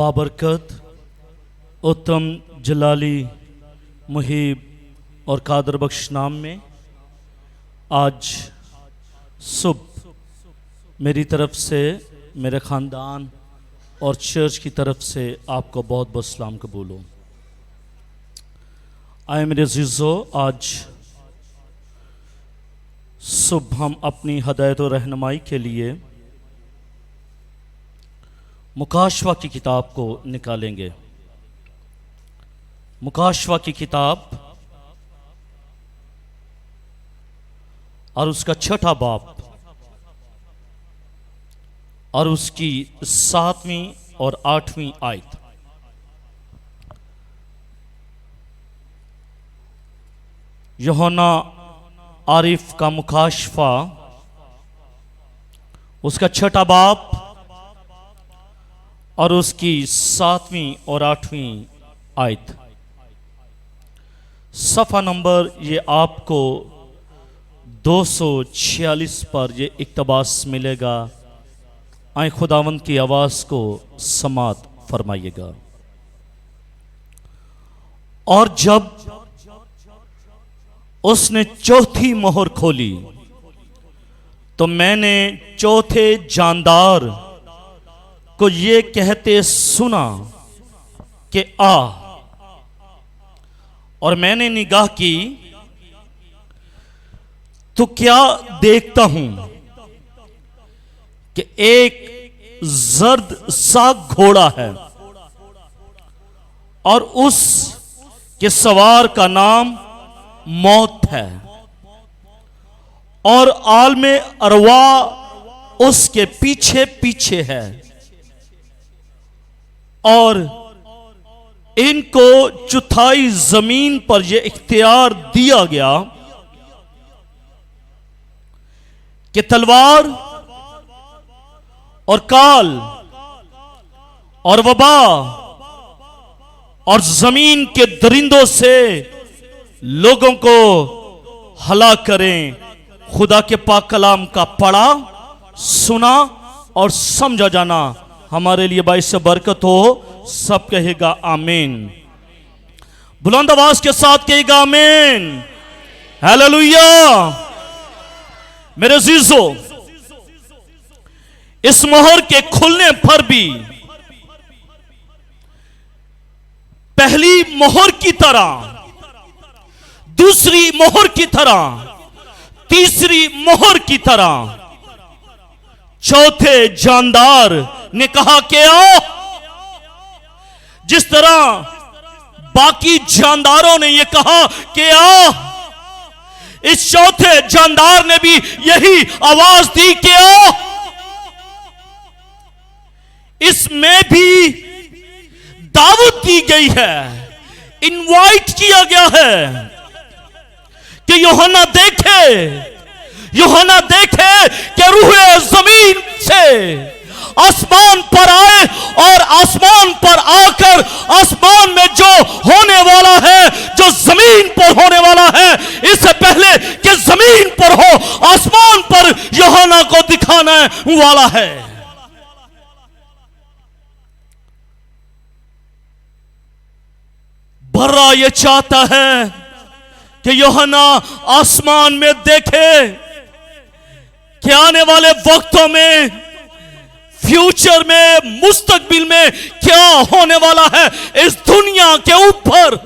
बाबरकत, उत्तम, जलाली, मुहीब और कादर बख्श नाम में आज सुबह मेरी तरफ से, मेरे ख़ानदान और चर्च की तरफ से आपको बहुत बहुत सलाम कबूल हो। आए मेरे अज़ीज़ों, आज सुबह हम अपनी हदायत और रहनुमाई के लिए मुकाशवा की किताब को निकालेंगे। मुकाशवा की किताब और उसका 6ठा बाब और उसकी 7वीं और 8वीं आयत। यूहन्ना आरिफ का मुकाशवा, उसका 6ठा बाब और उसकी 7वीं और 8वीं आयत। सफ़ा नंबर ये आपको 246 पर ये इक़्तिबास मिलेगा। आए खुदावंद की आवाज़ को समात फरमाइएगा। और जब उसने चौथी मोहर खोली तो मैंने चौथे जानदार को ये कहते सुना कि आ। और मैंने निगाह की तो क्या देखता हूं कि एक जर्द सा घोड़ा है और उस के सवार का नाम मौत है और आलमे अरवा उसके पीछे पीछे है। और इनको चौथाई जमीन पर यह इख्तियार दिया गया कि तलवार और काल और वबा और जमीन के दरिंदों से लोगों को हलाक करें। खुदा के पाक कलाम का पढ़ा, सुना और समझा जाना हमारे लिए बाइस बरकत हो। सब कहेगा आमीन। बुलंद आवाज के साथ कहेगा आमीन। हालेलुया। मेरे अज़ीज़ों, इस मोहर के खुलने पर भी पहली मोहर की तरह, दूसरी मोहर की तरह, तीसरी मोहर की तरह चौथे जानदार ने कहा कि आओ। जिस तरह बाकी जानदारों ने यह कहा कि आओ, इस चौथे जानदार ने भी यही आवाज दी कि आओ। इसमें भी दावत दी गई है, इनवाइट किया गया है कि यूहन्ना देखे कि रूह जमीन से आसमान पर आए और आसमान पर आकर आसमान में जो होने वाला है, जो जमीन पर होने वाला है, इससे पहले कि जमीन पर हो, आसमान पर यूहन्ना को दिखाने वाला है। बर्रा ये चाहता है कि यूहन्ना आसमान में देखे कि आने वाले वक्तों में, फ्यूचर में, मुस्तकबिल में क्या होने वाला है इस दुनिया के ऊपर,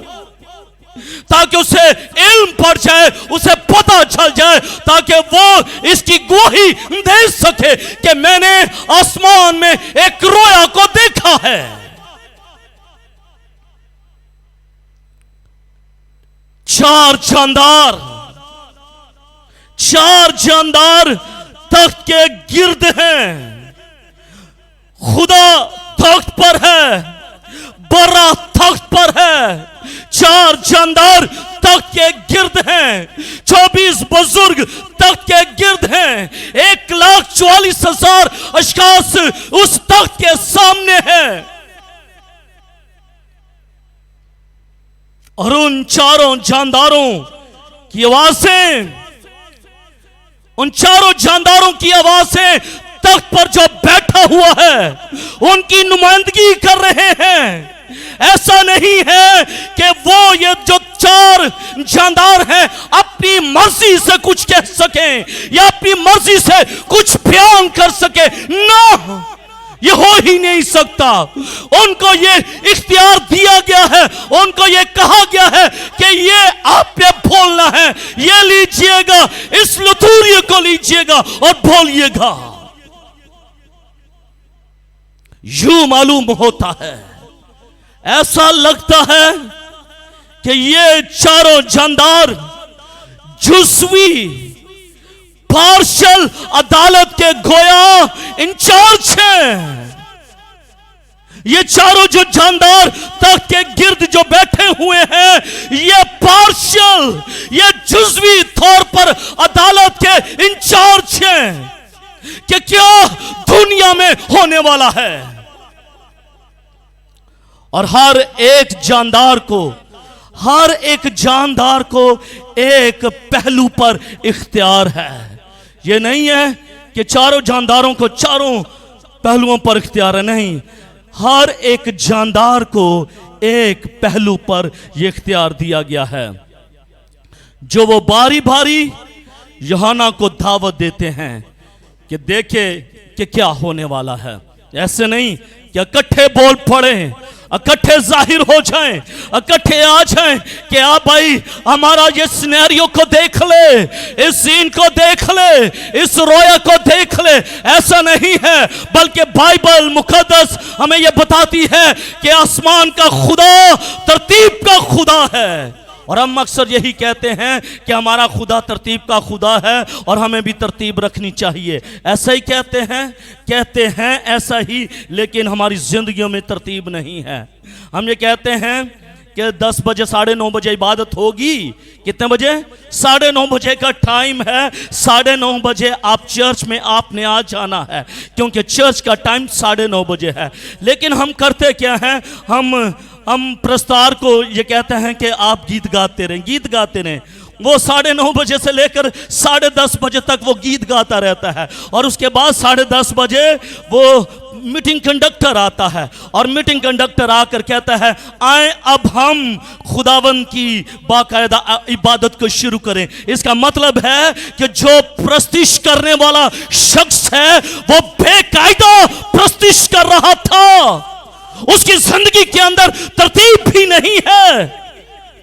ताकि उसे इल्म पड़ जाए, उसे पता चल जाए, ताकि वो इसकी गवाही दे सके कि मैंने आसमान में एक रोया को देखा है। चार जानदार तख्त के गिर्द हैं। खुदा तख्त पर है, बर्रा तख्त पर है, चार जानदार तख्त के गिर्द हैं, 24 बुजुर्ग तख्त के गिर्द हैं, 1,44,000 अशखास उस तख्त के सामने हैं। और उन चारों जानदारों की आवाजें, उन चारों जानदारों की आवाजें तख्त पर जो बैठा हुआ है उनकी नुमाइंदगी कर रहे हैं। ऐसा नहीं है कि वो ये जो चार जानदार हैं अपनी मर्जी से कुछ कह सकें या अपनी मर्जी से कुछ बयान कर सके, ना, ये हो ही नहीं सकता। उनको ये इख्तियार दिया गया है, उनको ये कहा गया है कि ये आप पे बोलना है, ये लीजिएगा, इस लतूरिये को लीजिएगा और बोलिएगा। यूं मालूम होता है, ऐसा लगता है कि ये चारों जानदार जुज़वी पार्शल अदालत के गोया इंचार्ज हैं। ये चारों जो जानदार तख्त के गिर्द जो बैठे हुए हैं, ये पार्शल, ये जुज़वी तौर पर अदालत के इंचार्ज हैं कि क्या दुनिया में होने वाला है। और हर एक जानदार को एक पहलू पर इख्तियार है। ये नहीं है कि चारों जानदारों को चारों पहलुओं पर इख्तियार है, नहीं, हर एक जानदार को एक पहलू पर यह इख्तियार दिया गया है, जो वो बारी बारी यूहन्ना को दावत देते हैं कि देखे कि क्या होने वाला है। ऐसे नहीं कि इकट्ठे बोल पड़े, इकट्ठे जाहिर हो जाएं, इकट्ठे आ जाएं कि आ भाई हमारा ये सिनेरियो को देख ले, इस सीन को देख ले, इस रोया को देख ले। ऐसा नहीं है, बल्कि बाइबल मुकद्दस हमें यह बताती है कि आसमान का खुदा तरतीब का खुदा है। और हम अक्सर यही कहते हैं कि हमारा खुदा तरतीब का खुदा है और हमें भी तरतीब रखनी चाहिए। ऐसा ही कहते हैं ऐसा ही, लेकिन हमारी जिंदगियों में तरतीब नहीं है। हम ये कहते हैं कि 10 बजे 9:30 बजे इबादत होगी। कितने बजे? 9:30 बजे का टाइम है। 9:30 बजे आप चर्च में आपने आ जाना है, क्योंकि चर्च का टाइम 9:30 बजे है। लेकिन हम करते क्या हैं, हम प्रस्तार को ये कहते हैं कि आप गीत गाते रहें। वो 9:30 बजे से लेकर 10:30 बजे तक वो गीत गाता रहता है, और उसके बाद 10:30 बजे वो मीटिंग कंडक्टर आता है, और मीटिंग कंडक्टर आकर कहता है आए अब हम खुदावंद की बाकायदा इबादत को शुरू करें। इसका मतलब है कि जो प्रस्तिश करने वाला शख्स है वो बेकायदा प्रस्तिश कर रहा था, उसकी जिंदगी के अंदर तरतीब भी नहीं है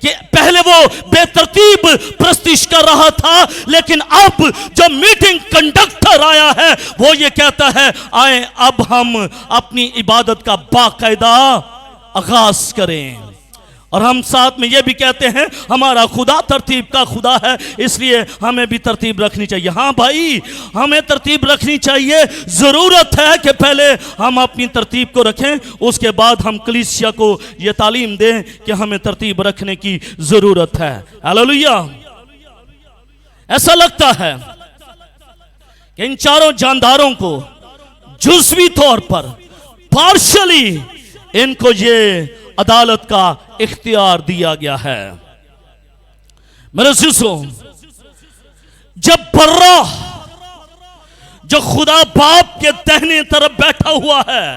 कि पहले वो बेतरतीब प्रस्तिश कर रहा था, लेकिन अब जो मीटिंग कंडक्टर आया है वो ये कहता है आए अब हम अपनी इबादत का बाकायदा आगाज करें। और हम साथ में ये भी कहते हैं हमारा खुदा तरतीब का खुदा है, इसलिए हमें भी तरतीब रखनी चाहिए। हाँ भाई, हमें तरतीब रखनी चाहिए। ज़रूरत है कि पहले हम अपनी तरतीब को रखें, उसके बाद हम कलीसिया को ये तालीम दें कि हमें तरतीब रखने की ज़रूरत है। हालेलुया। ऐसा लगता है कि इन चारों जानदारों को जुज़वी तौर पर पार्शली इनको ये अदालत का इख्तियार दिया गया है। मेरे सिसों, जब बर्रा जो खुदा बाप के दाहिने तरफ बैठा हुआ है,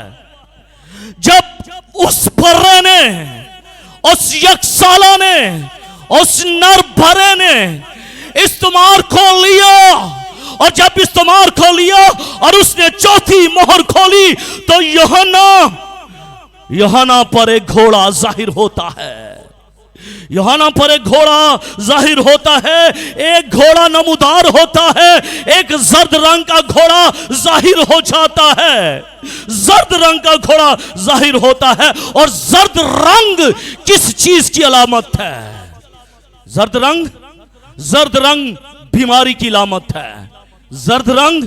जब उस बर्रे ने, उस यकसाला ने, उस नर भरे ने इस्तेमाल खोल लिया, और जब इस्तेमाल खोल लिया और उसने चौथी मोहर खोली, तो यूहन्ना पर एक घोड़ा जाहिर होता है। यूहन्ना पर एक घोड़ा जाहिर होता है। एक घोड़ा नमूदार होता है, एक जर्द रंग का घोड़ा जाहिर हो जाता है। जर्द रंग का घोड़ा जाहिर होता है। और जर्द रंग किस चीज की अलामत है? जर्द रंग बीमारी की अलामत है। जर्द रंग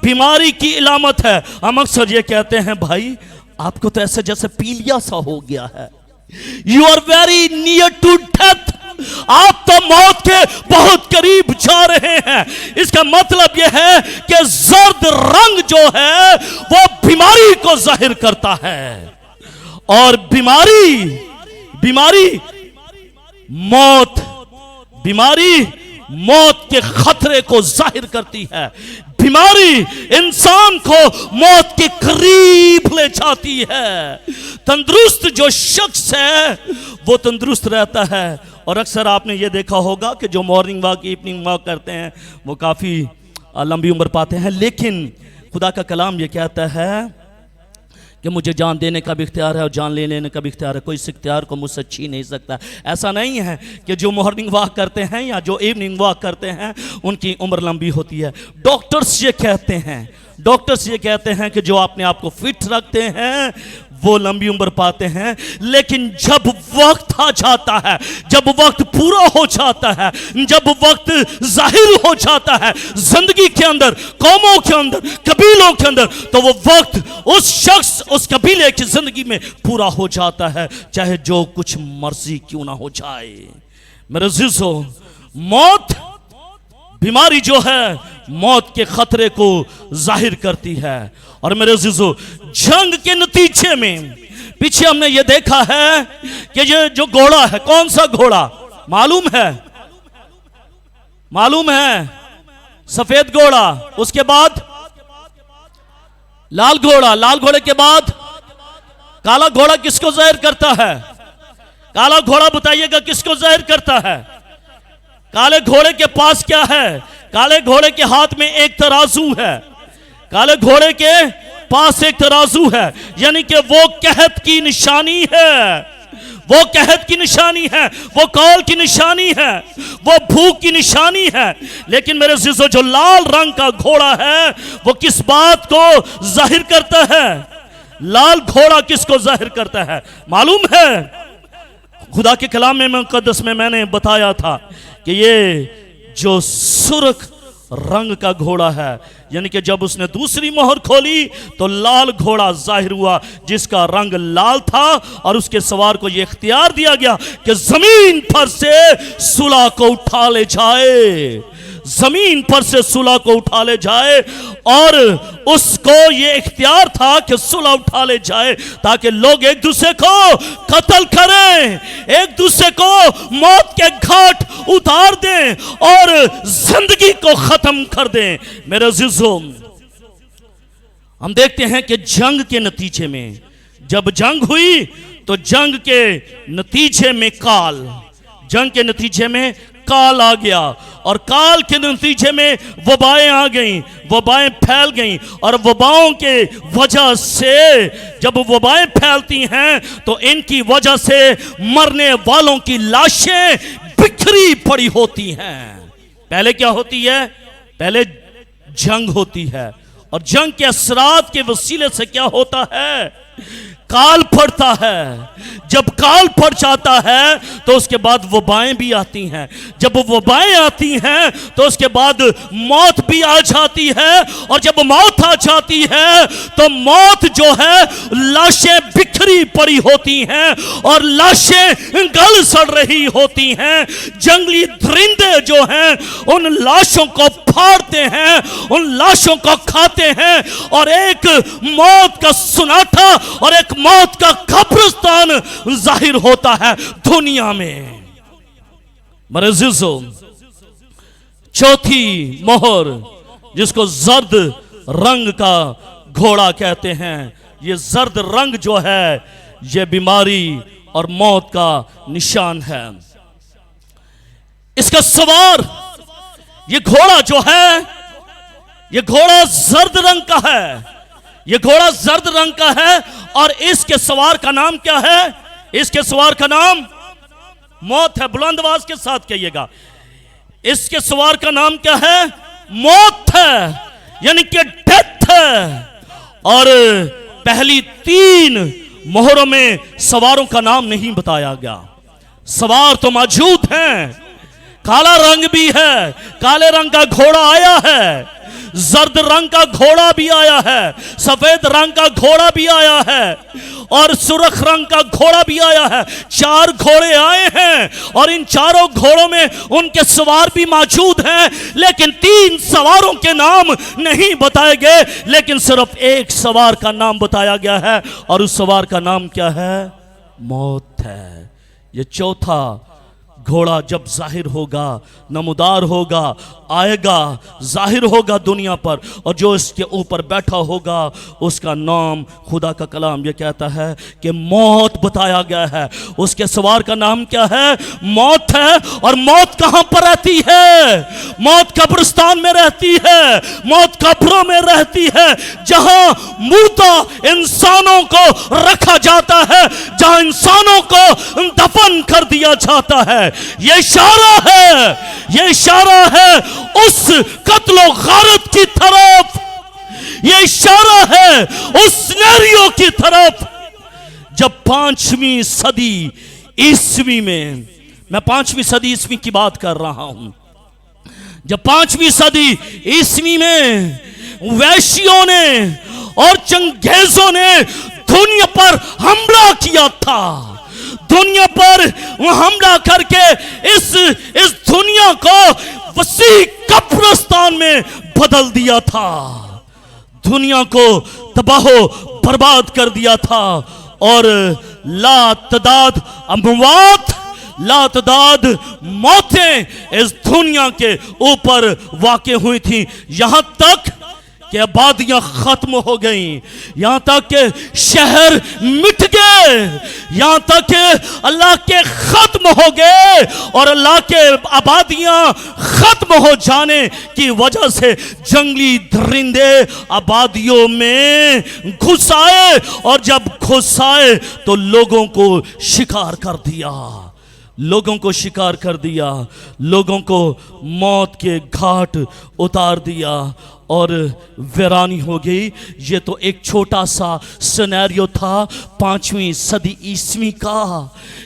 बीमारी की अलामत है। हम अक्सर ये कहते हैं भाई आपको तो ऐसे जैसे पीलिया सा हो गया है, you are very near to death, आप तो मौत के बहुत करीब जा रहे हैं। इसका मतलब यह है कि जर्द रंग जो है वो बीमारी को जाहिर करता है, और बीमारी मौत के खतरे को जाहिर करती है। बीमारी इंसान को मौत के करीब ले जाती है। तंदुरुस्त जो शख्स है वो तंदुरुस्त रहता है। और अक्सर आपने ये देखा होगा कि जो मॉर्निंग वॉक इवनिंग वॉक करते हैं वो काफ़ी लंबी उम्र पाते हैं। लेकिन खुदा का कलाम ये कहता है कि मुझे जान देने का भी इख्तियार है और जान ले लेने का भी इख्तियार है, कोई इस इख्तियार को मुझसे छीन नहीं सकता। ऐसा नहीं है कि जो मॉर्निंग वॉक करते हैं या जो इवनिंग वॉक करते हैं उनकी उम्र लंबी होती है। डॉक्टर्स ये कहते हैं कि जो अपने आप को फिट रखते हैं वो लंबी उम्र पाते हैं। लेकिन जब वक्त आ जाता है, जब वक्त पूरा हो जाता है, जब वक्त जाहिर हो जाता है जिंदगी के अंदर, कौमों के अंदर, कबीलों के अंदर, तो वो वक्त उस शख्स, उस कबीले की जिंदगी में पूरा हो जाता है, चाहे जो कुछ मर्जी क्यों ना हो जाए। मेरे अज़ीज़ों, मौत, बीमारी जो है मौत के खतरे को जाहिर करती है। और मेरे अज़ीज़ों, जंग के नतीजे में पीछे हमने ये देखा है कि ये जो घोड़ा है, कौन सा घोड़ा मालूम है? सफेद घोड़ा, उसके बाद लाल घोड़ा, लाल घोड़े के बाद काला घोड़ा किसको जाहिर करता है? काला घोड़ा बताइएगा किसको जाहिर करता है? काले घोड़े के पास क्या है? काले घोड़े के हाथ में एक तराजू है। काले घोड़े के पास एक तराजू है, यानी कि वो कहत की निशानी है, वो कहत की निशानी है, वो कौल की निशानी है, वो भूख की निशानी है। लेकिन मेरे अज़ीज़ों, जो लाल रंग का घोड़ा है वो किस बात को जाहिर करता है? लाल घोड़ा किसको जाहिर करता है मालूम है? खुदा के कलाम में मुक़द्दस में मैंने बताया था कि ये जो सुर्ख रंग का घोड़ा है, यानी कि जब उसने दूसरी मोहर खोली तो लाल घोड़ा जाहिर हुआ जिसका रंग लाल था, और उसके सवार को यह इख्तियार दिया गया कि जमीन पर से सुलह को उठा ले जाए, जमीन पर से सुलह को उठा ले जाए। और उसको ये इख्तियार था कि सुलह उठा ले जाए ताकि लोग एक दूसरे को कत्ल करें, एक दूसरे को मौत के घाट उतार दें और जिंदगी को खत्म कर दें। मेरे अज़ीज़ों, हम देखते हैं कि जंग के नतीजे में, जब जंग हुई तो जंग के नतीजे में जंग के नतीजे में काल आ गया, और काल के नतीजे में वबाएं आ गईं, वबाएं फैल गईं। और वबाओं के वजह से, जब वबाएं फैलती हैं तो इनकी वजह से मरने वालों की लाशें बिखरी पड़ी होती हैं। पहले क्या होती है? पहले जंग होती है, और जंग के असरात के वसीले से क्या होता है? काल पड़ता है। जब काल पड़ जाता है तो उसके बाद वबाएं भी आती हैं। जब वबाएं आती हैं तो उसके बाद मौत भी आ जाती है, और जब मौत आ जाती है तो मौत जो है, लाशें बिखरी पड़ी होती हैं और लाशें गल सड़ रही होती हैं। जंगली दरिंदे जो हैं उन लाशों को फाड़ते हैं, उन लाशों को खाते हैं, और एक मौत का सुनाटा और एक मौत का कब्रिस्तान जाहिर होता है दुनिया में। मेरे अज़ीज़ों, चौथी मोहर जिसको जर्द रंग का घोड़ा कहते हैं, ये जर्द रंग जो है ये बीमारी और मौत का निशान है। इसका सवार, ये घोड़ा जो है, ये घोड़ा जर्द रंग का है, ये घोड़ा जर्द रंग का है। और इसके सवार का नाम क्या है? इसके सवार का नाम मौत है। बुलंद आवाज के साथ कहिएगा, इसके सवार का नाम क्या है? मौत है, यानी कि डेथ है। और पहली 3 मोहरों में सवारों का नाम नहीं बताया गया। सवार तो मौजूद हैं, काला रंग भी है, काले रंग का घोड़ा आया है, जर्द रंग का घोड़ा भी आया है, सफेद रंग का घोड़ा भी आया है, और सुर्ख रंग का घोड़ा भी आया है। 4 घोड़े आए हैं, और इन चारों घोड़ों में उनके सवार भी मौजूद हैं। लेकिन 3 सवारों के नाम नहीं बताए गए, लेकिन सिर्फ एक सवार का नाम बताया गया है, और उस सवार का नाम क्या है? मौत है। ये चौथा घोड़ा जब जाहिर होगा, नमूदार होगा, आएगा, जाहिर होगा दुनिया पर, और जो इसके ऊपर बैठा होगा उसका नाम, खुदा का कलाम ये कहता है कि मौत बताया गया है। उसके सवार का नाम क्या है? मौत है। और मौत कहां पर रहती है? मौत कब्रिस्तान में रहती है, मौत कब्रों में रहती है, जहां मुर्दा इंसानों को रखा जाता है, जहां इंसानों को दफन कर दिया जाता है। ये इशारा है, ये इशारा है उस कत्लो गारत की तरफ, ये इशारा है उस सिनेरियो की तरफ जब 5वीं सदी ईस्वी में, मैं 5वीं सदी ईस्वी की बात कर रहा हूं, जब 5वीं सदी ईस्वी में वैश्यों ने और चंगेजों ने दुनिया पर हमला किया था, दुनिया पर हमला करके इस दुनिया को वसी कब्रिस्तान में बदल दिया था, दुनिया को तबाहो बर्बाद कर दिया था। और लातदाद अमवात, लातदाद मौतें इस दुनिया के ऊपर वाक़ हुई थी, यहां तक कि आबादियां खत्म हो गई, यहां तक कि शहर मिट गए, यहां तक कि अल्लाह के खत्म हो गए। और अल्लाह के आबादियां खत्म हो जाने की वजह से जंगली दरिंदे आबादियों में घुस आए, और जब घुस आए तो लोगों को शिकार कर दिया, लोगों को शिकार कर दिया, लोगों को मौत के घाट उतार दिया और वीरानी हो गई। ये तो एक छोटा सा सिनेरियो था 5वीं सदी ईस्वी का,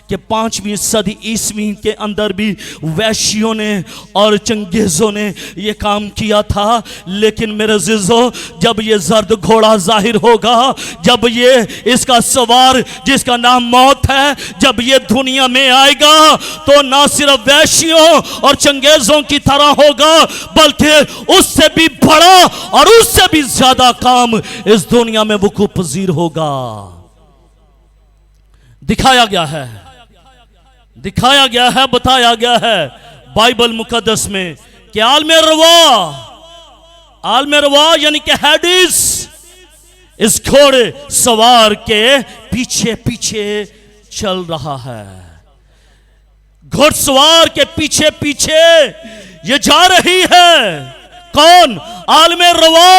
कि 5वीं सदी ईस्वी के अंदर भी वैश्यों ने और चंगेज़ों ने ये काम किया था। लेकिन मेरे अज़ीज़ों, जब ये जर्द घोड़ा जाहिर होगा, जब ये इसका सवार जिसका नाम मौत है, जब ये दुनिया में आएगा तो ना सिर्फ वैश्यों और चंगेज़ों की तरह होगा, बल्कि उससे भी बड़ा और उससे भी ज्यादा काम इस दुनिया में वकूअ पजीर होगा। दिखाया गया है, दिखाया गया है, बताया गया है बाइबल मुकद्दस में कि आलमे रवा यानी कि हैडिस इस घोड़े सवार के पीछे पीछे चल रहा है, घुड़सवार के पीछे पीछे ये जा रही है। कौन? आलमे रवा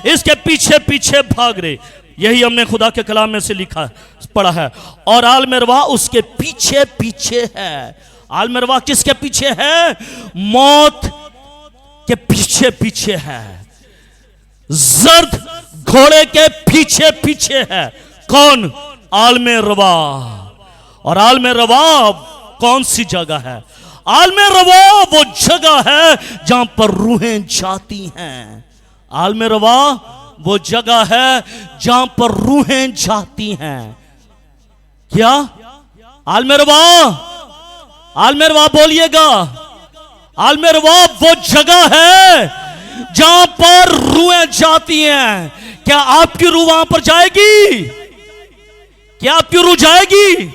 इसके पीछे पीछे भाग रहे। यही हमने खुदा के कलाम में से लिखा पढ़ा है। और आलमे रवा उसके पीछे पीछे है। आलमे रवा किसके पीछे है? मौत के पीछे पीछे है, जर्द घोड़े के पीछे पीछे है। कौन? आलमे रवा। और आलमे रवा कौन सी जगह है? आलमे रवा वो जगह है जहां पर रूहें जाती हैं। आलमे रवा वो जगह है जहां पर रूहें जाती हैं। क्या? आलमे रवा, आलमे रवा बोलिएगा। आलमे रवा वो जगह है जहां पर रूहें जाती हैं। क्या आपकी रूह वहां पर जाएगी? क्या आपकी रूह जाएगी?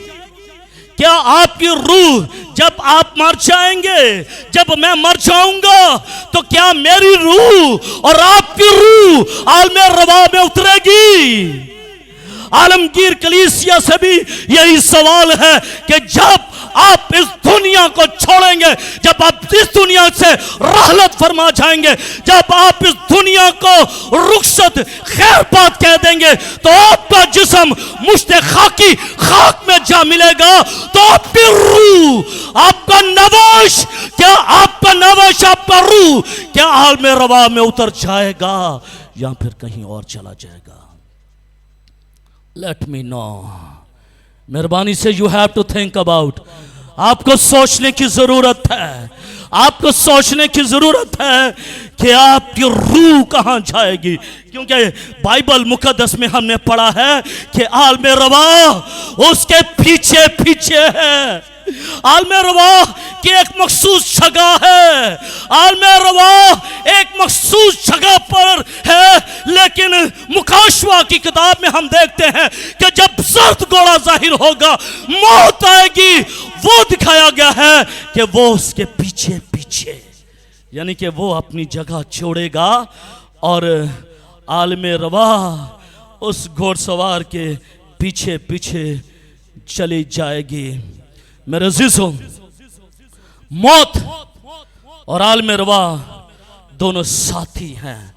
क्या आपकी रूह जब आप मर जाएंगे, जब मैं मर जाऊंगा, तो क्या मेरी रूह और आपकी रूह आलमे रवा में उतरेगी? आलमगीर कलीसिया से भी यही सवाल है कि जब आप इस दुनिया को छोड़ेंगे, जब आप इस दुनिया से रहलत फरमा जाएंगे, जब आप इस दुनिया को रुखसत खैर बात कह देंगे, तो आपका जिस्म मुश्ते खाकी खाक में जा मिलेगा। तो आपकी रूह, आपका नवाश, क्या आपका नवाश, आपका रूह क्या आलमे रवा में उतर जाएगा या फिर कहीं और चला जाएगा? Let me know. मेहरबानी से you have to think about. आपको सोचने की जरूरत है, आपको सोचने की जरूरत है कि आपकी रूह कहां जाएगी। क्योंकि बाइबल मुकद्दस में हमने पढ़ा है कि आलमे रवा उसके पीछे पीछे है। आलमे रवा की एक मखसूस जगह है, आलमे रवा एक मखसूस जगह पर है। लेकिन मुकाशवा की किताब में हम देखते हैं कि जब जर्द घोड़ा जाहिर होगा, मौत आएगी, वो दिखाया गया है कि वो उसके पीछे पीछे, यानी कि वो अपनी जगह छोड़ेगा और आलमे रवा उस घोड़सवार के पीछे पीछे चली जाएगी। मेरे अजीजों, मौत और आलमे रवा दोनों साथी हैं।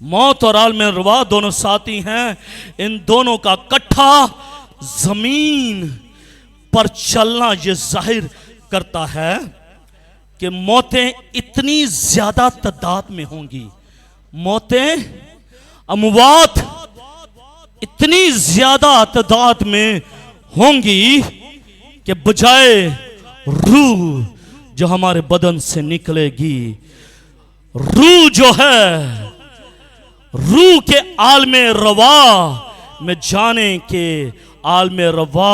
मौत और आलमे रवा दोनों साथी हैं। इन दोनों का इकट्ठा जमीन पर चलना यह जाहिर करता है कि मौतें इतनी ज्यादा तादाद में होंगी, मौतें अमवात इतनी ज्यादा तादाद में होंगी कि बजाय रूह जो हमारे बदन से निकलेगी, रूह जो है, रूह के आलमे रवा में जाने के आलमे रवा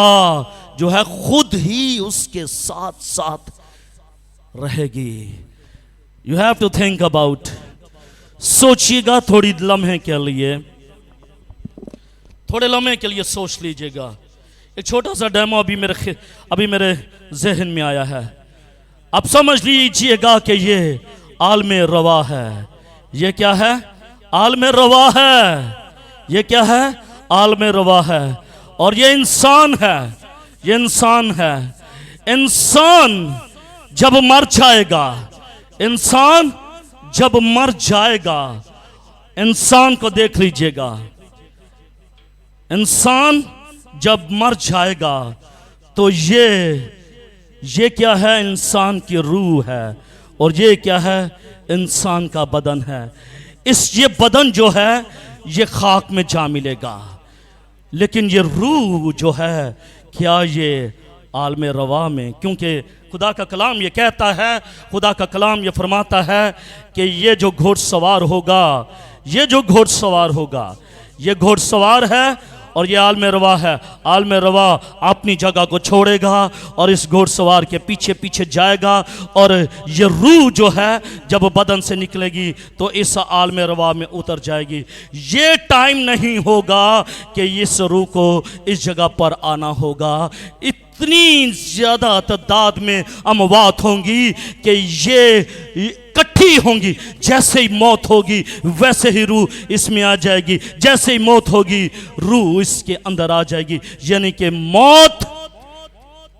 जो है खुद ही उसके साथ साथ रहेगी। You have to think about, सोचिएगा थोड़ी लम्हे के लिए, थोड़े लम्हे के लिए सोच लीजिएगा। एक छोटा सा डेमो अभी मेरे जहन में आया है। अब समझ लीजिएगा कि ये आलमे रवा है। ये क्या है? आलमे रवा है। ये क्या है? आलमे रवा है। और ये इंसान है, ये इंसान है। इंसान जब मर जाएगा, इंसान जब मर जाएगा, इंसान को देख लीजिएगा, इंसान जब मर जाएगा तो ये क्या है? इंसान की रूह है। और ये क्या है? इंसान का बदन है। ये बदन जो है ये खाक में जा मिलेगा, लेकिन ये रूह जो है क्या ये आलमे रवा में? क्योंकि खुदा का कलाम ये कहता है, खुदा का कलाम ये फरमाता है कि ये जो घोड़सवार होगा, ये जो घोड़सवार होगा, ये घोड़सवार है और ये आलमे रवा है। आलमे रवा अपनी जगह को छोड़ेगा और इस घोड़सवार के पीछे पीछे जाएगा, और ये रूह जो है जब बदन से निकलेगी तो इस आलमे रवा में उतर जाएगी। ये टाइम नहीं होगा कि इस रूह को इस जगह पर आना होगा। इतनी ज़्यादा तादाद में अमवात होंगी कि ये इकट्ठी होंगी। जैसे ही मौत होगी वैसे ही रूह इसमें आ जाएगी, जैसे ही मौत होगी रूह इसके अंदर आ जाएगी। यानी कि मौत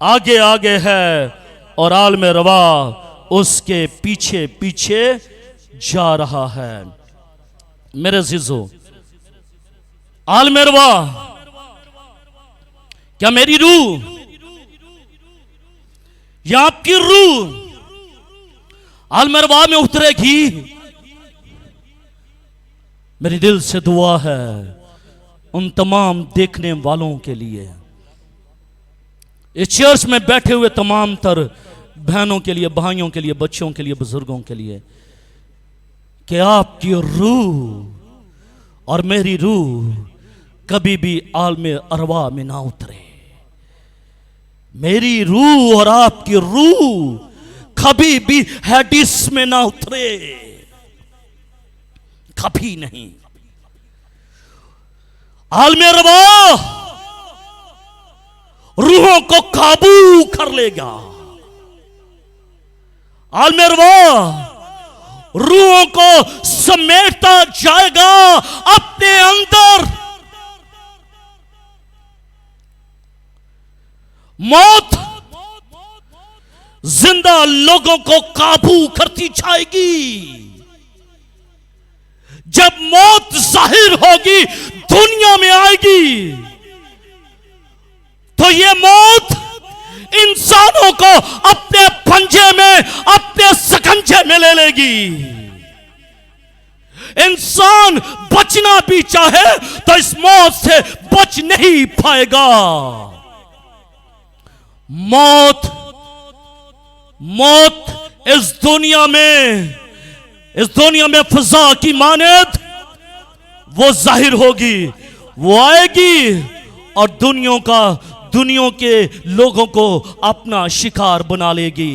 आगे आगे है और आलमे रवा उसके पीछे पीछे जा रहा है। मेरे अजीजों, आलमे रवा, क्या मेरी रूह या आपकी रूह आलमे रवा में उतरेगी? मेरी दिल से दुआ है उन तमाम देखने वालों के लिए, इस चर्च में बैठे हुए तमाम तर बहनों के लिए, भाइयों के लिए, बच्चों के लिए, बुजुर्गों के लिए, कि आपकी रूह और मेरी रूह कभी भी आलमे अरवा में ना उतरे। मेरी रूह और आपकी रूह कभी भी हैडिस में ना उतरे, कभी नहीं। आलमे रवा रूहों को काबू कर लेगा। आलमे रवा रूहों को समेटता जाएगा अपने अंदर। मौत जिंदा लोगों को काबू करती जाएगी। जब मौत जाहिर होगी, दुनिया में आएगी, तो ये मौत इंसानों को अपने पंजे में, अपने सकंजे में ले लेगी। इंसान बचना भी चाहे तो इस मौत से बच नहीं पाएगा। मौत इस दुनिया में फजा की मानद वो जाहिर होगी, वो आएगी और दुनिया के लोगों को अपना शिकार बना लेगी,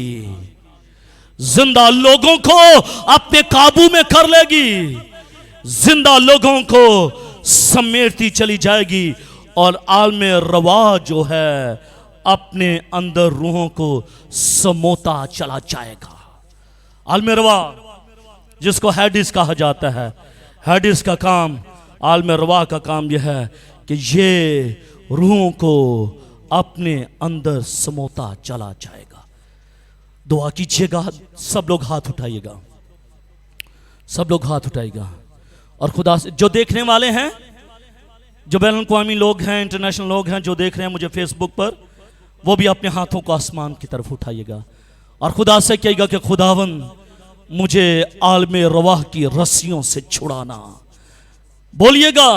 जिंदा लोगों को अपने काबू में कर लेगी, जिंदा लोगों को समेटती चली जाएगी। और आलमे रवा जो है अपने अंदर रूहों को समोता चला जाएगा। आलम रवा जिसको हैडिस कहा जाता है, हैडिस का काम, आलम रवा का काम यह है कि ये रूहों को अपने अंदर समोता चला जाएगा। दुआ कीजिएगा, सब लोग हाथ उठाइएगा, सब लोग हाथ उठाइएगा। और खुदा से जो देखने वाले हैं, जो बैन अवी लोग हैं, इंटरनेशनल लोग हैं जो देख रहे हैं मुझे फेसबुक पर, वो भी अपने हाथों को आसमान की तरफ उठाइएगा और खुदा से कहिएगा कि खुदावंद मुझे आलम रवाह की रस्सियों से छुड़ाना। बोलिएगा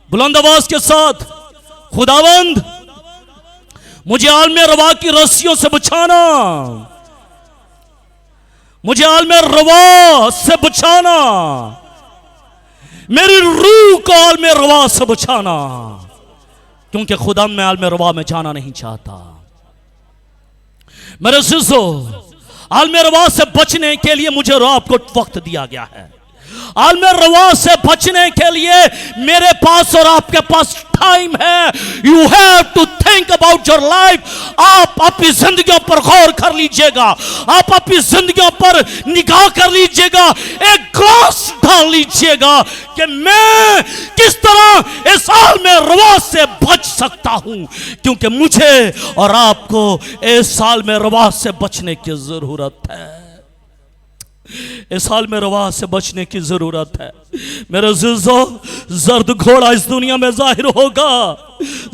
बुलंद आवाज के साथ, खुदावंद मुझे आलम रवाह की रस्सियों से बचाना, मुझे आलम रवाह से बचाना, मेरी रूह को आलम रवाह से बचाना, क्योंकि खुदा मैं आलम रवाह में जाना नहीं चाहता। मेरे अज़ीज़ों, आलम रवाह से बचने के लिए मुझे और आपको वक्त दिया गया है। आलम रवाह से बचने के लिए मेरे पास और आपके पास टाइम है। You have to think about your life. आप अपनी जिंदगियों पर गौर कर लीजिएगा, आप अपनी जिंदगियों पर निगाह कर लीजिएगा, एक ग्लास डाल लीजिएगा कि मैं किस तरह इस आलम रवाह से बच सकता हूं, क्योंकि मुझे और आपको इस आलम रवाह से बचने की जरूरत है। इस हाल में रवाह से बचने की जरूरत है। मेरे अज़ीज़ों, जर्द घोड़ा इस दुनिया में जाहिर होगा,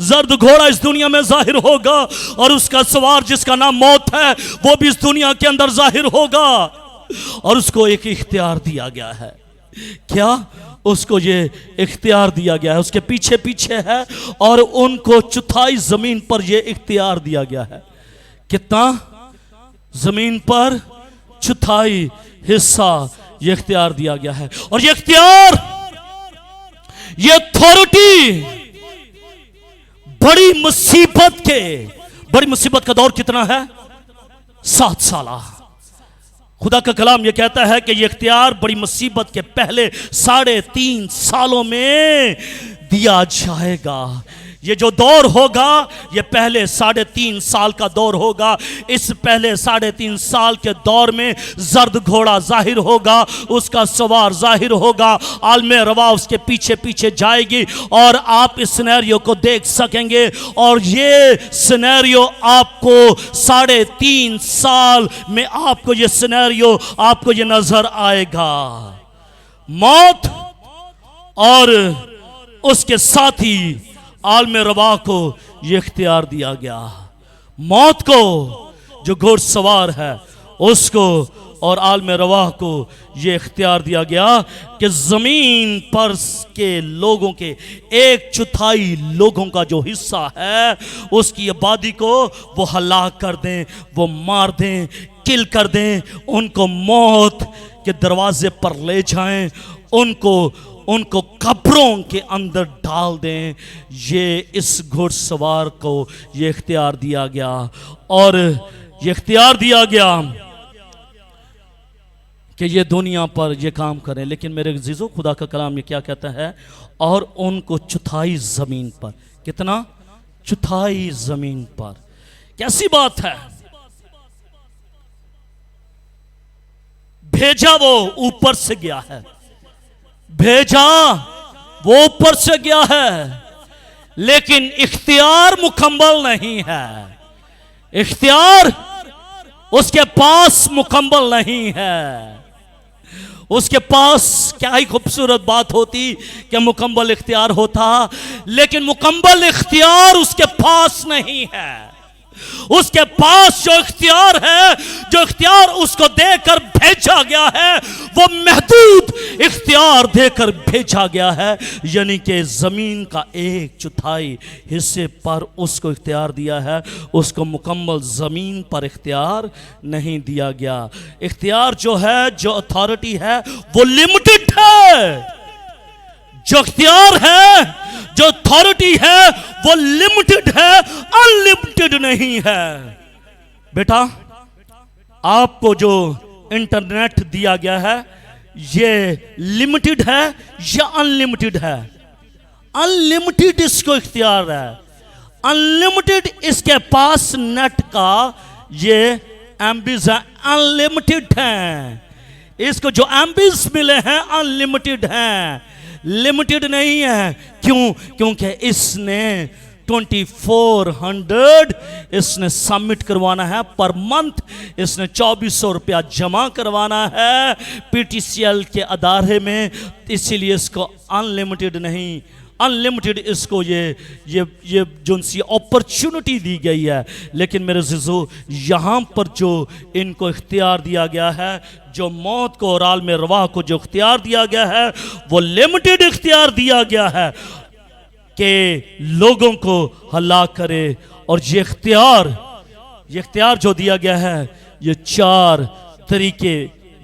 जर्द घोड़ा इस दुनिया में जाहिर होगा और उसका सवार जिसका नाम मौत है वो भी इस दुनिया के अंदर जाहिर होगा। और उसको एक इख्तियार दिया गया है। क्या? उसको ये इख्तियार दिया गया है, उसके पीछे पीछे है और उनको चौथाई जमीन पर ये इख्तियार दिया गया है। कितना? जमीन पर चौथाई हिस्सा ये इख्तियार दिया गया है। और ये इख्तियार, ये अथॉरिटी बड़ी मुसीबत का दौर कितना है? 7 साल। खुदा का कलाम ये कहता है कि ये इख्तियार बड़ी मुसीबत के पहले 3.5 सालों में दिया जाएगा। ये जो दौर होगा ये पहले 3.5 साल का दौर होगा। इस पहले 3.5 साल के दौर में जर्द घोड़ा जाहिर होगा, उसका सवार जाहिर होगा, आलम रवाह उसके पीछे पीछे जाएगी और आप इस सिनेरियो को देख सकेंगे। और ये सिनेरियो आपको 3.5 साल में आपको ये सिनेरियो आपको ये नजर आएगा। मौत और उसके साथी आलम रवाह को यह इख्तियार दिया गया। मौत को जो घुड़सवार है उसको और आलम रवाह को यह इख्तियार दिया गया कि जमीन पर के लोगों के 1/4 लोगों का जो हिस्सा है उसकी आबादी को वो हलाक कर दें, वो मार दें, किल कर दें, उनको मौत के दरवाजे पर ले जाएं, उनको कब्रों के अंदर डाल दें। ये इस घुड़सवार को ये इख्तियार दिया गया। और ये इख्तियार दिया गया कि ये दुनिया पर ये काम करें। लेकिन मेरे अज़ीज़ों, खुदा का कलाम ये क्या कहता है? और उनको चौथाई ज़मीन पर। कितना? चौथाई ज़मीन पर। कैसी बात है? भेजा वो ऊपर से गया है, भेजा वो ऊपर से गया है, लेकिन इख्तियार मुकम्मल नहीं है। इख्तियार उसके पास मुकम्मल नहीं है। उसके पास क्या ही खूबसूरत बात होती कि मुकम्मल इख्तियार होता, लेकिन मुकम्मल इख्तियार उसके पास नहीं है। उसके पास जो इख्तियार है, जो इख्तियार उसको देकर भेजा गया है, वो महदूद इख्तियार देकर भेजा गया है। यानी कि जमीन का 1/4 हिस्से पर उसको इख्तियार दिया है, उसको मुकम्मल जमीन पर इख्तियार नहीं दिया गया। इख्तियार जो है, जो अथॉरिटी है, वो लिमिटेड है। जो इख्तियार है, जो अथॉरिटी है, वो लिमिटेड है, अनलिमिटेड नहीं है। बेटा, आपको जो इंटरनेट दिया गया है ये लिमिटेड है या अनलिमिटेड है? अनलिमिटेड इसको इख्तियार है। अनलिमिटेड इसके पास नेट का ये एमबीज है, अनलिमिटेड है। इसको जो एमबीज मिले हैं अनलिमिटेड हैं, लिमिटेड नहीं है। क्यों? क्योंकि इसने 2400 इसने सबमिट करवाना है पर मंथ, इसने 2400 रुपया जमा करवाना है पीटीसीएल के अदारे में, इसीलिए इसको अनलिमिटेड नहीं, अनलिमिटेड इसको ये जो सी अपॉर्चुनिटी दी गई है। लेकिन मेरे ज़िज़ो, यहाँ पर जो इनको इख्तियार दिया गया है, जो मौत को और आलम रवाह को जो इख्तियार दिया गया है, वो लिमिटेड इख्तियार दिया गया है कि लोगों को हलाक करे। और ये इख्तियार जो दिया गया है, ये 4 तरीके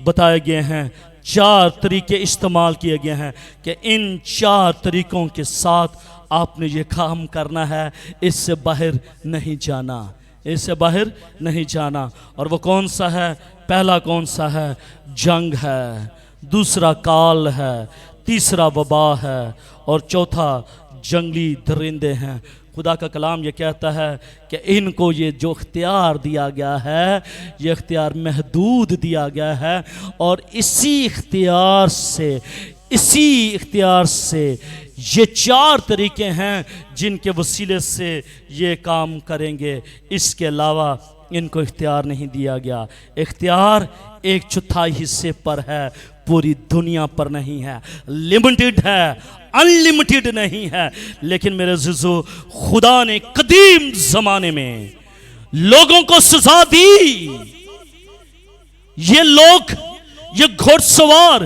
बताए गए हैं, 4 तरीके इस्तेमाल किए गए हैं कि इन 4 तरीकों के साथ आपने ये काम करना है, इससे बाहर नहीं जाना, इससे बाहर नहीं जाना। और वो कौन सा है? पहला कौन सा है? जंग है, दूसरा काल है, तीसरा वबा है और चौथा जंगली दरिंदे हैं। खुदा का कलाम ये कहता है कि इनको ये जो इख्तियार दिया गया है, ये इख्तियार महदूद दिया गया है और इसी इख्तियार से ये 4 तरीके हैं जिनके वसीले से ये काम करेंगे। इसके अलावा इनको इख्तियार नहीं दिया गया। इख्तियार 1/4 हिस्से पर है, पूरी दुनिया पर नहीं है, लिमिटेड है, अनलिमिटेड नहीं है। लेकिन मेरे ज़िज़ो, खुदा ने कदीम ज़माने में लोगों को सजा दी। ये लोग, ये घोड़सवार,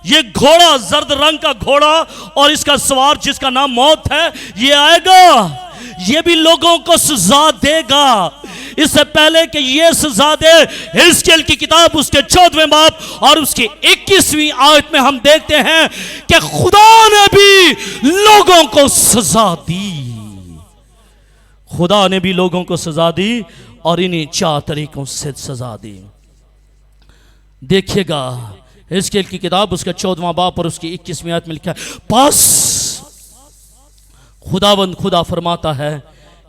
ये घोड़ा, जर्द रंग का घोड़ा और इसका सवार जिसका नाम मौत है, ये आएगा, ये भी लोगों को सजा देगा। इससे पहले कि ये सजा दे, हिजकिय्याह की किताब उसके 14वें बाब और उसकी 21वीं आयत में हम देखते हैं कि खुदा ने भी लोगों को सजा दी। खुदा ने भी लोगों को सजा दी और इन्हीं 4 तरीकों से सजा दी। देखिएगा हिजकिय्याह की किताब उसका 14वां बाब और उसकी 21वीं आयत में लिखा है, बस खुदा फरमाता है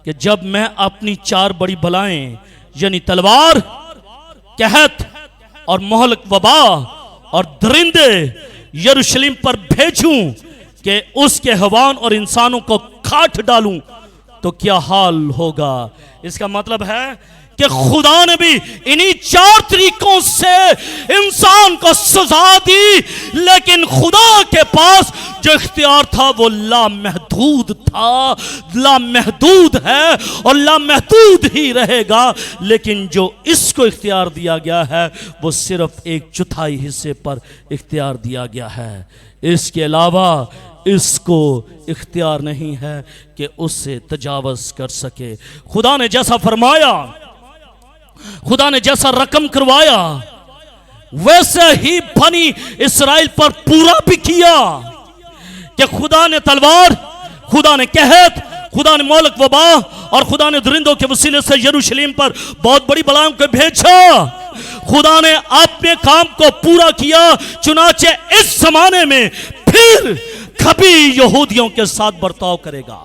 कि जब मैं अपनी 4 बड़ी बलाएं यानी तलवार, कहत और मोहलक वबा और दरिंदे यरूशलेम पर भेजूं कि उसके हवान और इंसानों को काट डालूं तो क्या हाल होगा। इसका मतलब है कि खुदा ने भी इन्हीं 4 तरीकों से इंसान को सजा दी, लेकिन खुदा के पास जो इख्तियार था वो लामहदूद था, लामहदूद है और लामहदूद ही रहेगा। लेकिन जो इसको इख्तियार दिया गया है वो सिर्फ 1/4 हिस्से पर इख्तियार दिया गया है। इसके अलावा इसको इख्तियार नहीं है कि उससे तजावज़ कर सके। खुदा ने जैसा फरमाया, खुदा ने जैसा रकम करवाया, वैसे ही बनी इस्राइल पर पूरा भी किया कि खुदा ने तलवार, खुदा ने कहत, खुदा ने मोहलक वबा और खुदा ने दरिंदों के वसीले से यरूशलेम पर बहुत बड़ी बलाओं को भेजा। खुदा ने अपने काम को पूरा किया। चुनाचे इस जमाने में फिर कभी यहूदियों के साथ बर्ताव करेगा,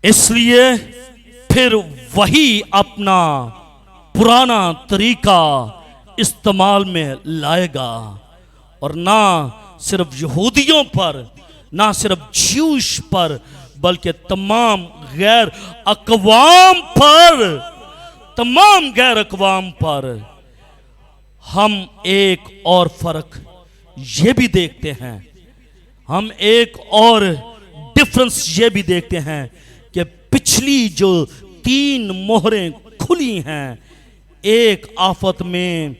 इसलिए फिर वही अपना पुराना तरीका इस्तेमाल में लाएगा और ना सिर्फ यहूदियों पर, ना सिर्फ ज्यूश पर, बल्कि तमाम गैर अक़वाम पर, तमाम गैर अक़वाम पर। हम एक और फर्क ये भी देखते हैं, हम एक और डिफरेंस ये भी देखते हैं कि पिछली जो 3 मोहरें खुली हैं, एक आफत में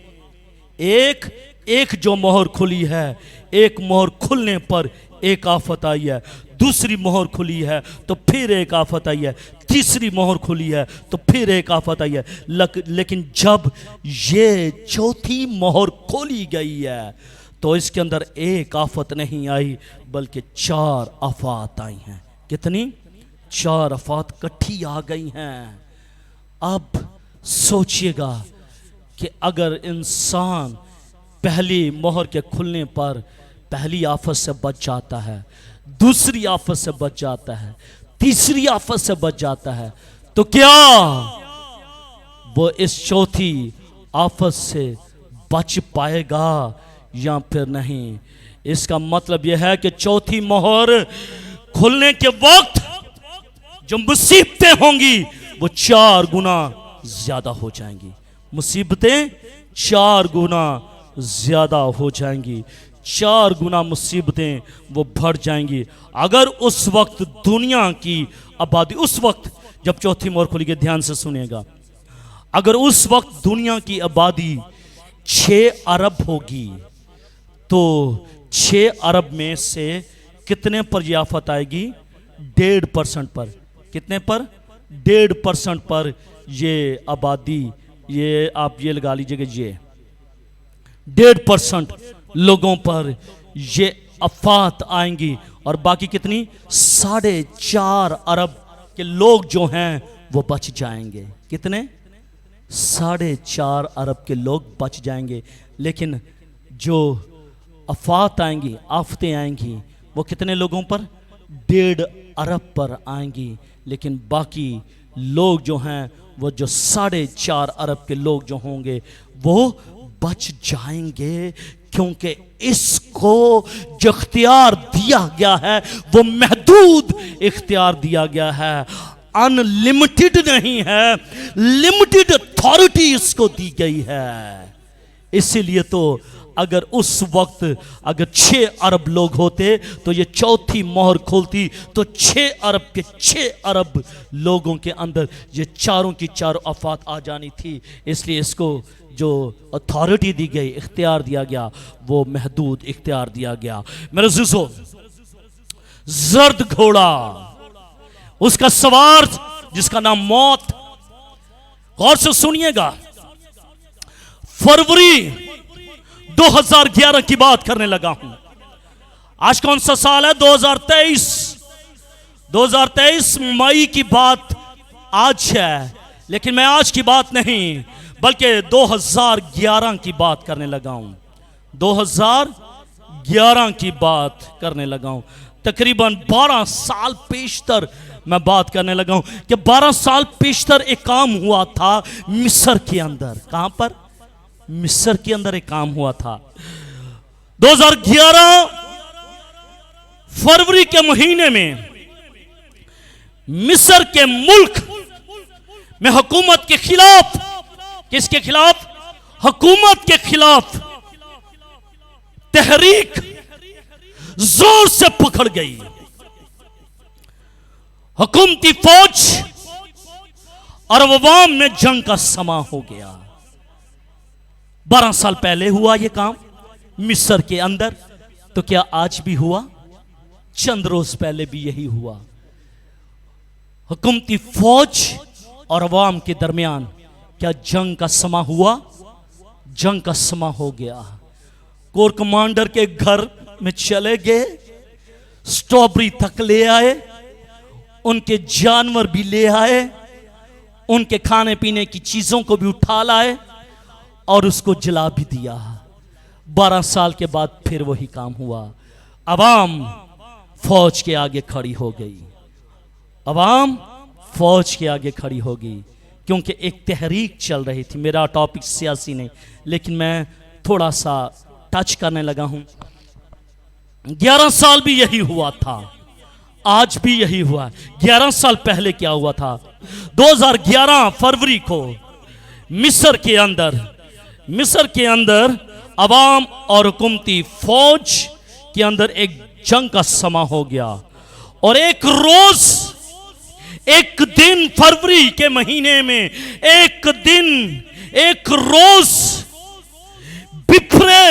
एक जो मोहर खुली है, एक मोहर खुलने पर एक आफत आई है, दूसरी मोहर खुली है तो फिर एक आफत आई है, तीसरी मोहर खुली है तो फिर एक आफत आई है। लेकिन जब ये चौथी मोहर खोली गई है तो इसके अंदर एक आफत नहीं आई बल्कि 4 आफत आई हैं। कितनी? 4 आफत इकट्ठी आ गई हैं। अब सोचिएगा कि अगर इंसान पहली मोहर के खुलने पर पहली आफत से बच जाता है, दूसरी आफत से बच जाता है, तीसरी आफत से बच जाता है, तो क्या वो इस चौथी आफत से बच पाएगा या फिर नहीं? इसका मतलब यह है कि चौथी मोहर खुलने के वक्त जो मुसीबतें होंगी वो 4 गुना ज्यादा हो जाएंगी। मुसीबतें 4 गुना ज्यादा हो जाएंगी, 4 गुना मुसीबतें वो बढ़ जाएंगी। अगर उस वक्त दुनिया की आबादी, उस वक्त जब चौथी मोहर खुली, ध्यान से सुनिएगा, अगर उस वक्त दुनिया की आबादी 6 अरब होगी तो 6 अरब में से कितने पर यह आफत आएगी? 1.5% पर। कितने पर? 1.5% पर ये आबादी, ये आप ये लगा लीजिएगा, ये 1.5% लोगों पर ये आफत आएंगी। और बाकी कितनी? 4.5 अरब के लोग जो हैं वो बच जाएंगे। कितने? 4.5 अरब के लोग बच जाएंगे। लेकिन जो आफत आएंगी, आफतें आएंगी, वो कितने लोगों पर? 1.5 अरब पर आएंगी। लेकिन बाकी लोग जो हैं, वो जो 4.5 अरब के लोग जो होंगे वो बच जाएंगे, क्योंकि इसको जो इख्तियार दिया गया है वो महदूद इख्तियार दिया गया है, अनलिमिटेड नहीं है, लिमिटेड अथॉरिटी इसको दी गई है। इसीलिए तो अगर उस वक्त अगर 6 अरब लोग होते तो ये चौथी मोहर खोलती तो 6 अरब के 6 अरब लोगों के अंदर ये चारों की चारों आफत आ जानी थी। इसलिए इसको जो अथॉरिटी दी गई, इख्तियार दिया गया, वो महदूद इख्तियार दिया गया। मेरे अज़ीज़ों, जर्द घोड़ा, उसका सवार जिसका नाम मौत, गौर से सुनिएगा, फरवरी 2011 की बात करने लगा हूं। आज कौन सा साल है? 2023। 2023 मई की बात आज है, लेकिन मैं आज की बात नहीं बल्कि 2011 की बात करने लगा हूं। 2011 की बात करने लगा हूं। तकरीबन 12 साल पेशतर मैं बात करने लगा हूं कि 12 साल पेशतर एक काम हुआ था मिस्र के अंदर। कहां पर? मिस्र के अंदर एक काम हुआ था। 2011 फरवरी के महीने में मिस्र के मुल्क में हुकूमत के खिलाफ, किसके खिलाफ? हुकूमत के खिलाफ तहरीक जोर से पकड़ गई। हुकूमती फौज और अवाम में जंग का समा हो गया। 12 साल पहले हुआ यह काम मिस्र के अंदर, तो क्या आज भी हुआ? चंद रोज पहले भी यही हुआ। हुकूमती फौज और अवाम के दरमियान क्या जंग का समा हुआ? जंग का समा हो गया। कोर कमांडर के घर में चले गए, स्ट्रॉबेरी तक ले आए, उनके जानवर भी ले आए, उनके खाने पीने की चीजों को भी उठा लाए और उसको जला भी दिया। 12 साल के बाद फिर वही काम हुआ। अवाम फौज के आगे खड़ी हो गई। अवाम फौज के आगे खड़ी हो गई क्योंकि एक तहरीक चल रही थी। मेरा टॉपिक सियासी नहीं, लेकिन मैं थोड़ा सा टच करने लगा हूं। 11 साल भी यही हुआ था, आज भी यही हुआ। 11 साल पहले क्या हुआ था? 2011 फरवरी को मिस्र के अंदर अवाम और हुकूमती फौज के अंदर एक जंग का समा हो गया। और एक रोज, एक दिन, फरवरी के महीने में एक दिन, एक रोज बिफरे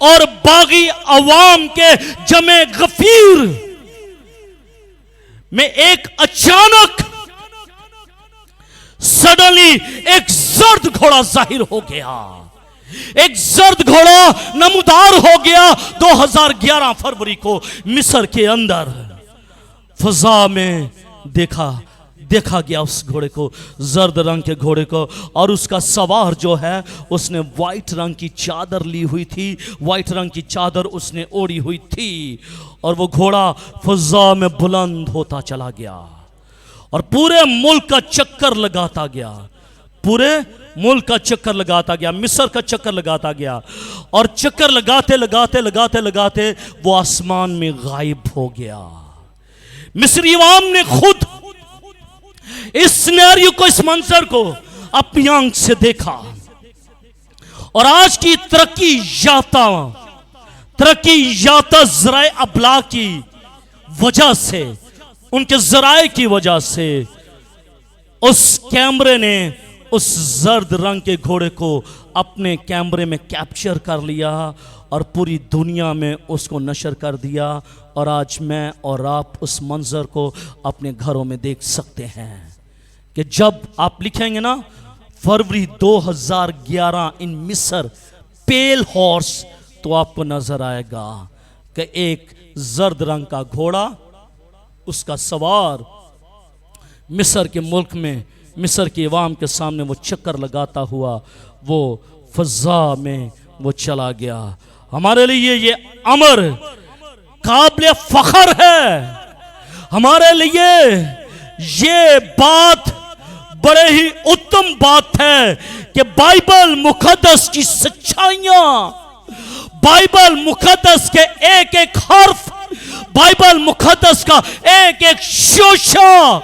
और बागी अवाम के जमे गफीर में एक अचानक सडनली एक जर्द घोड़ा जाहिर हो गया। एक जर्द घोड़ा नमूदार हो गया 2011 फरवरी को मिस्र के अंदर। फजा में देखा देखा गया उस घोड़े को, जर्द रंग के घोड़े को, और उसका सवार जो है उसने वाइट रंग की चादर ली हुई थी, वाइट रंग की चादर उसने ओढ़ी हुई थी, और वो घोड़ा फज़ा में बुलंद होता चला गया और पूरे मुल्क का चक्कर लगाता गया, पूरे मुल्क का चक्कर लगाता गया, मिस्र का चक्कर लगाता गया, और चक्कर लगाते लगाते लगाते लगाते वो आसमान में गायब हो गया। मिस्री अवाम ने खुद इस सिनेरियो को, इस मंजर को अपनी आंख से देखा, और आज की तरक्की याफ्ता ज़राए अबलाग की वजह से, उनके ज़राए की वजह से उस कैमरे ने उस जर्द रंग के घोड़े को अपने कैमरे में कैप्चर कर लिया और पूरी दुनिया में उसको नशर कर दिया, और आज मैं और आप उस मंजर को अपने घरों में देख सकते हैं कि जब आप लिखेंगे ना फरवरी 2011 इन मिस्र पेल हॉर्स, तो आपको नजर आएगा कि एक जर्द रंग का घोड़ा, उसका सवार मिस्र के मुल्क में, मिस्र की अवाम के सामने वो चक्कर लगाता हुआ वो फज़ा में वो चला गया। हमारे लिए ये अमर काबिल फख्र है, हमारे लिए ये बात बड़े ही उत्तम बात है कि बाइबल मुकद्दस की सच्चाइयां, बाइबल मुकद्दस के एक एक हर्फ, बाइबल मुकद्दस का एक एक शोशा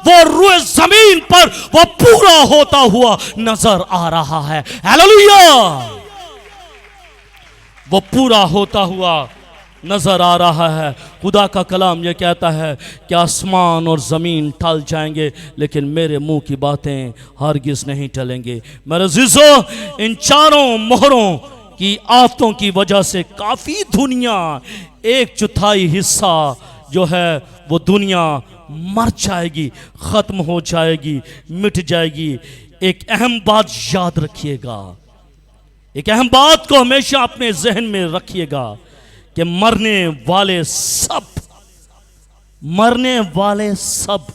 वो रूए जमीन पर वो पूरा होता हुआ नजर आ रहा है। हालेलुया! वो पूरा होता हुआ नजर आ रहा है। खुदा का कलाम ये कहता है कि आसमान और ज़मीन टल जाएंगे लेकिन मेरे मुंह की बातें हरगिज़ नहीं टलेंगे। मेरे अज़ीज़ों, इन चारों मोहरों की आफतों की वजह से काफ़ी दुनिया, 1/4 हिस्सा जो है वो दुनिया मर जाएगी, ख़त्म हो जाएगी, मिट जाएगी। एक अहम बात याद रखिएगा, एक अहम बात को हमेशा अपने जहन में रखिएगा कि मरने वाले सब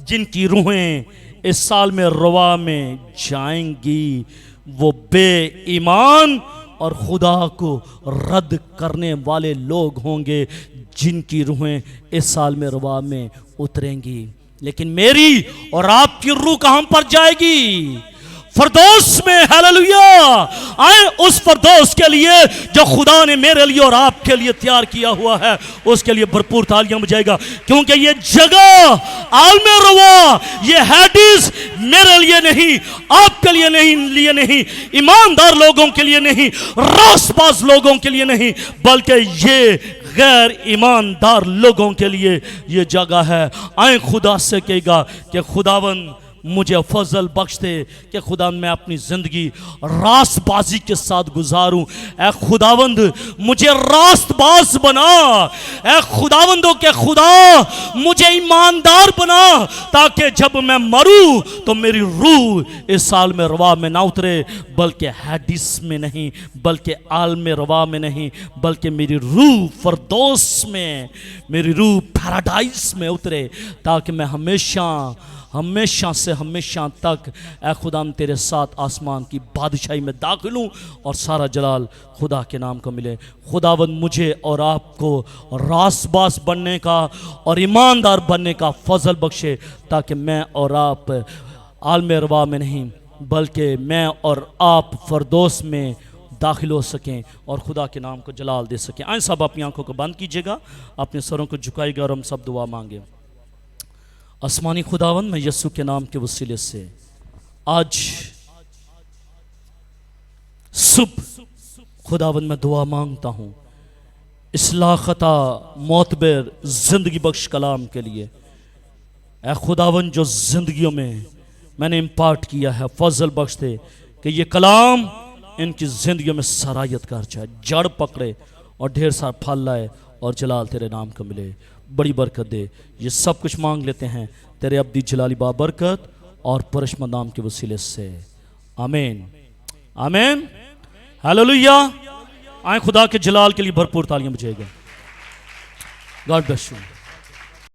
जिनकी रूहें इस साल में रवा में जाएंगी, वो बेईमान और खुदा को रद्द करने वाले लोग होंगे जिनकी रूहें इस साल में रवा में उतरेंगी। लेकिन मेरी और आपकी रूह कहां पर जाएगी? फरदौस में। हालेलुया! आए उस फरदौस के लिए जो खुदा ने मेरे लिए और आपके लिए तैयार किया हुआ है, उसके लिए भरपूर तालियां बजाएगा, क्योंकि ये जगह आलमे रवा, ये हैडिस मेरे लिए नहीं, आपके लिए नहीं, ईमानदार लोगों के लिए नहीं, रासबाज लोगों के लिए नहीं, बल्कि ये गैर ईमानदार लोगों के लिए ये जगह है। आए खुदा से कहेगा कि खुदावन मुझे फजल बख्श दे कि खुदा मैं अपनी ज़िंदगी रास्तबाजी के साथ गुजारूं। ए खुदावंद मुझे रास्तबाज बना, ए खुदावंदों के खुदा मुझे ईमानदार बना, ताकि जब मैं मरूं तो मेरी रूह इस साल में रवा में ना उतरे, बल्कि हैडिस में नहीं, बल्कि आलमे रवा में नहीं, बल्कि मेरी रूह फरदौस में, मेरी रूह पैराडाइज में उतरे, ताकि मैं हमेशा से हमेशा तक ए खुदा तेरे साथ आसमान की बादशाही में दाखिल हूँ और सारा जलाल खुदा के नाम को मिले। खुदावंद मुझे और आपको रासबास बनने का और ईमानदार बनने का फजल बख्शे, ताकि मैं और आप आलमे रवा में नहीं, बल्कि मैं और आप फरदौस में दाखिल हो सकें और खुदा के नाम को जलाल दे सकें। आए सब अपनी आंखों को बंद कीजिएगा, अपने सरों को झुकाइएगा और हम सब दुआ मांगे। आसमानी खुदावन, मैं यीशु के नाम के वसीले से आज सुबह खुदावन मैं दुआ मांगता हूँ इस लाखता मोतबर जिंदगी बख्श कलाम के लिए। ए खुदावन जो जिंदगियों में मैंने इम्पार्ट किया है, फजल बख्श दे कि ये कलाम इनकी जिंदगियों में सरायत कर जाए, जड़ पकड़े और ढेर सारा फल लाए और जलाल तेरे नाम को मिले, बड़ी बरकत दे। ये सब कुछ मांग लेते हैं तेरे अब्दी जलाली बाबरकत और परशमा नाम के वसीले से, आमीन आमीन। हालेलुया! आए खुदा के जलाल के लिए भरपूर तालियां बजाएगा। God bless you.